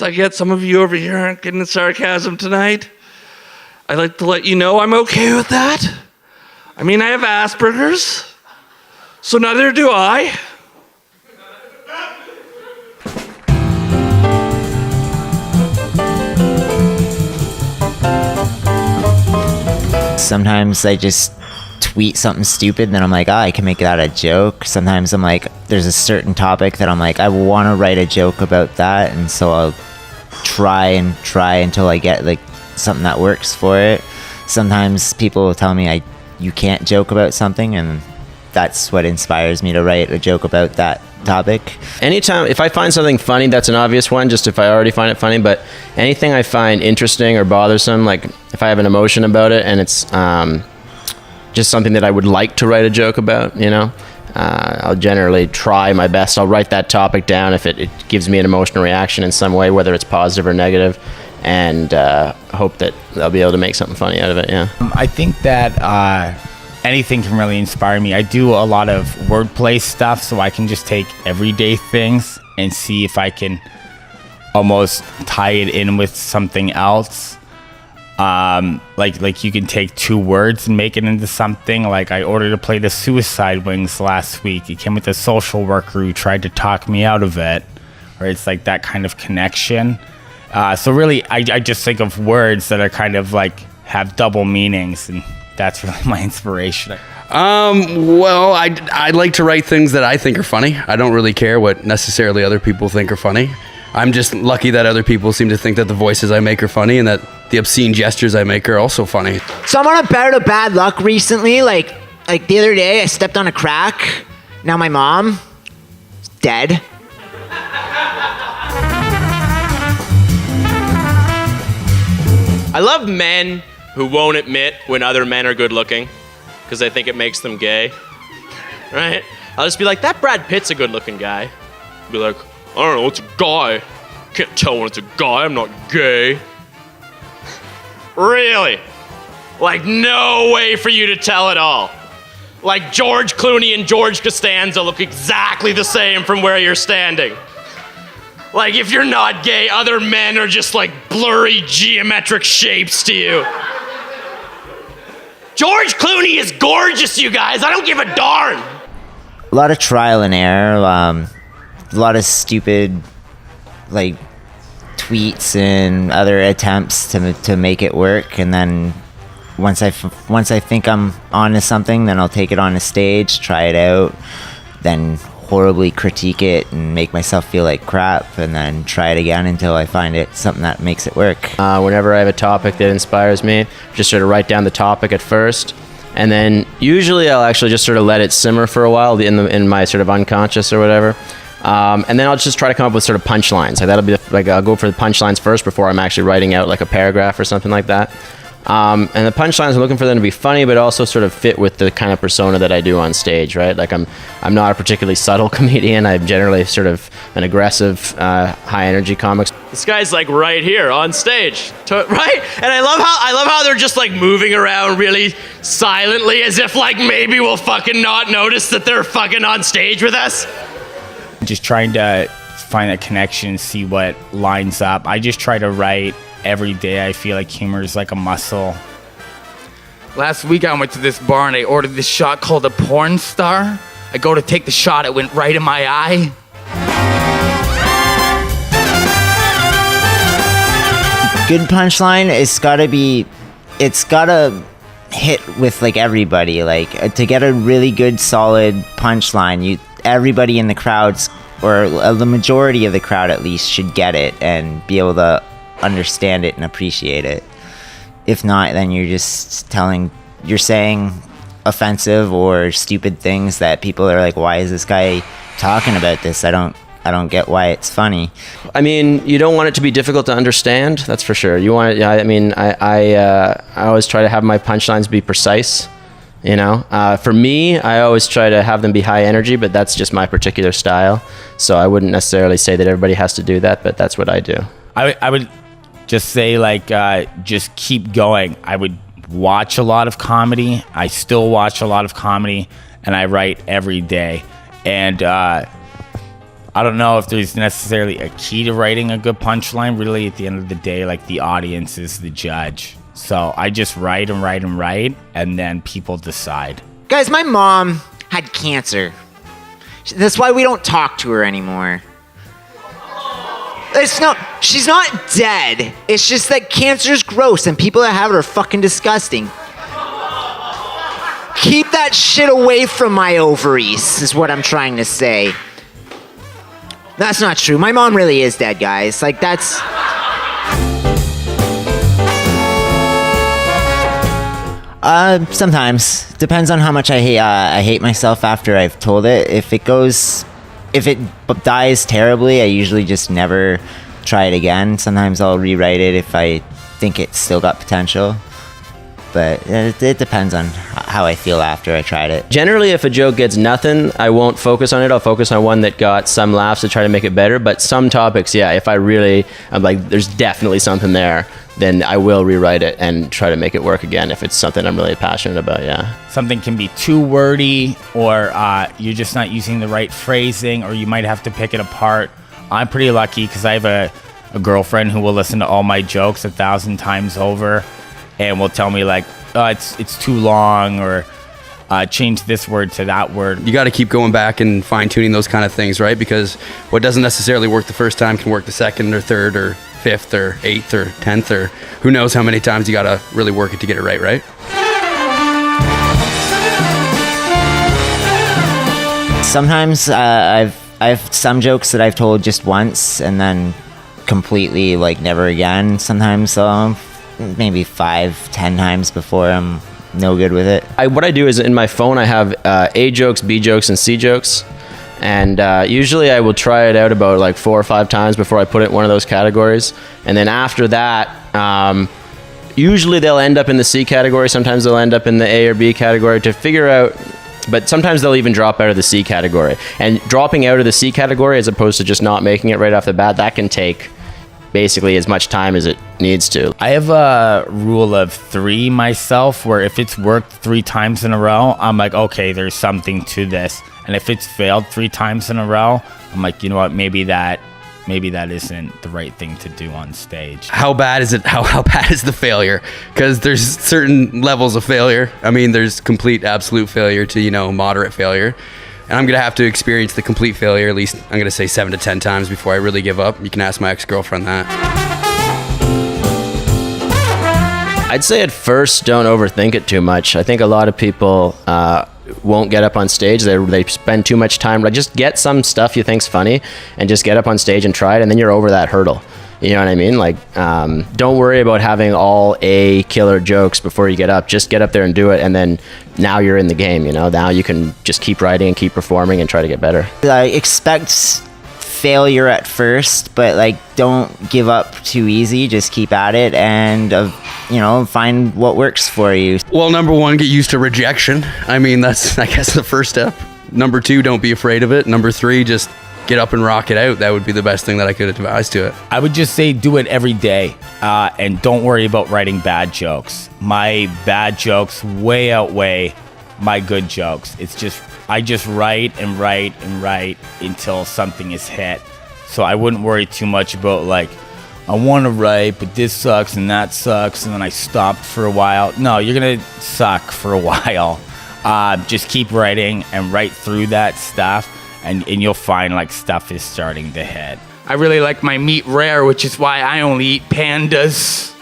I get some of you over here aren't getting the sarcasm tonight. I'd like to let you know I'm okay with that. I mean, I have Asperger's, so neither do I. Sometimes I just tweet something stupid and then I'm like, I can make that a joke. Sometimes I'm like, there's a certain topic that I'm like, I want to write a joke about that, and so I'll try until I get like something that works for it. Sometimes people will tell me you can't joke about something, and that's what inspires me to write a joke about that topic. Anytime, if I find something funny, that's an obvious one, just if I already find it funny, but anything I find interesting or bothersome, like if I have an emotion about it and it's just something that I would like to write a joke about, I'll generally try my best. I'll write that topic down if it gives me an emotional reaction in some way, whether it's positive or negative, and hope that I'll be able to make something funny out of it, yeah. I think that anything can really inspire me. I do a lot of wordplay stuff, so I can just take everyday things and see if I can almost tie it in with something else. Like you can take two words and make it into something. Like I ordered a plate of suicide wings last week. It came with a social worker who tried to talk me out of it. Or it's like that kind of connection. So really, I just think of words that are kind of like have double meanings, and that's really my inspiration. Well, I like to write things that I think are funny. I don't really care what necessarily other people think are funny. I'm just lucky that other people seem to think that the voices I make are funny, and that the obscene gestures I make are also funny. So I'm on a bout of bad luck recently. Like the other day, I stepped on a crack. Now my mom is dead. I love men who won't admit when other men are good looking because they think it makes them gay, right? I'll just be like, that Brad Pitt's a good looking guy. Be like, I don't know, it's a guy. Can't tell when it's a guy, I'm not gay. Really? Like, no way for you to tell at all. Like, George Clooney and George Costanza look exactly the same from where you're standing. Like, if you're not gay, other men are just like blurry geometric shapes to you. George Clooney is gorgeous, you guys. I don't give a darn. A lot of trial and error. A lot of stupid, like, tweets and other attempts to make it work, and then once I think I'm onto something, then I'll take it on a stage, try it out, then horribly critique it and make myself feel like crap, and then try it again until I find it something that makes it work. Whenever I have a topic that inspires me, just sort of write down the topic at first, and then usually I'll actually just sort of let it simmer for a while in my sort of unconscious or whatever. And then I'll just try to come up with sort of punchlines. Like that'll be I'll go for the punchlines first before I'm actually writing out like a paragraph or something like that. And the punchlines, I'm looking for them to be funny, but also sort of fit with the kind of persona that I do on stage, right? Like I'm not a particularly subtle comedian. I'm generally sort of an aggressive, high energy comic. This guy's like right here on stage, right? And I love how they're just like moving around really silently, as if like maybe we'll fucking not notice that they're fucking on stage with us. Just trying to find that connection, see what lines up. I just try to write every day. I feel like humor is like a muscle. Last week I went to this bar and I ordered this shot called a porn star. I go to take the shot, it went right in my eye. Good punchline, it's gotta hit with like everybody. Like to get a really good solid punchline, everybody in the crowds, or the majority of the crowd at least, should get it and be able to understand it and appreciate it. If not, then you're saying offensive or stupid things that people are like, why is this guy talking about this? I don't get why it's funny. I mean, you don't want it to be difficult to understand, that's for sure. You want it, I mean, I always try to have my punchlines be precise. For me, I always try to have them be high energy, but that's just my particular style. So I wouldn't necessarily say that everybody has to do that, but that's what I do. I would just say just keep going. I would watch a lot of comedy. I still watch a lot of comedy, and I write every day. And I don't know if there's necessarily a key to writing a good punchline. Really, at the end of the day, like, the audience is the judge. So I just write and write and write, and then people decide. Guys, my mom had cancer. That's why we don't talk to her anymore. She's not dead. It's just that cancer's gross and people that have it are fucking disgusting. Keep that shit away from my ovaries, is what I'm trying to say. That's not true. My mom really is dead, guys. Like, that's... Sometimes. Depends on how much I hate myself after I've told it. If it dies terribly, I usually just never try it again. Sometimes I'll rewrite it if I think it's still got potential. But it depends on how I feel after I tried it. Generally, if a joke gets nothing, I won't focus on it. I'll focus on one that got some laughs to try to make it better. But some topics, yeah, if I'm like, there's definitely something there, then I will rewrite it and try to make it work again if it's something I'm really passionate about, yeah. Something can be too wordy, or you're just not using the right phrasing, or you might have to pick it apart. I'm pretty lucky because I have a girlfriend who will listen to all my jokes 1,000 times over and will tell me, like, oh, it's too long, or change this word to that word. You got to keep going back and fine-tuning those kind of things, right? Because what doesn't necessarily work the first time can work the second or third or fifth or eighth or 10th, or who knows how many times you got to really work it to get it right? Sometimes I have some jokes that I've told just once and then completely, like, never again. Sometimes maybe 5-10 times before I'm no good with it. What I do is in my phone I have A jokes, B jokes, and C jokes. And usually I will try it out about like 4 or 5 times before I put it in one of those categories. And then after that, usually they'll end up in the C category. Sometimes they'll end up in the A or B category to figure out. But sometimes they'll even drop out of the C category. And dropping out of the C category as opposed to just not making it right off the bat, that can take basically as much time as it needs to. I have a rule of 3 myself, where if it's worked 3 times in a row, I'm like, okay, there's something to this. And if it's failed 3 times in a row, I'm like, you know what, maybe that isn't the right thing to do on stage. How bad is it? How bad is the failure? Because there's certain levels of failure. I mean, there's complete, absolute failure to, moderate failure. And I'm going to have to experience the complete failure, at least I'm going to say 7 to 10 times before I really give up. You can ask my ex-girlfriend that. I'd say at first, don't overthink it too much. I think a lot of people won't get up on stage. They spend too much time. Like, just get some stuff you think's funny and just get up on stage and try it, and then you're over that hurdle. You know what I mean? Like, don't worry about having all A killer jokes before you get up. Just get up there and do it, and then now you're in the game, Now you can just keep writing and keep performing and try to get better. Expect failure at first, but, like, don't give up too easy. Just keep at it and, find what works for you. Well, number 1, get used to rejection. I mean, that's, I guess, the first step. Number 2, don't be afraid of it. Number 3, just get up and rock it out. That would be the best thing that I could advise to it. I would just say do it every day, and don't worry about writing bad jokes. My bad jokes way outweigh my good jokes. I just write and write and write until something is hit. So I wouldn't worry too much about, like, I want to write, but this sucks and that sucks, and then I stopped for a while. No, you're going to suck for a while. Just keep writing and write through that stuff. And you'll find, like, stuff is starting to hit. I really like my meat rare, which is why I only eat pandas.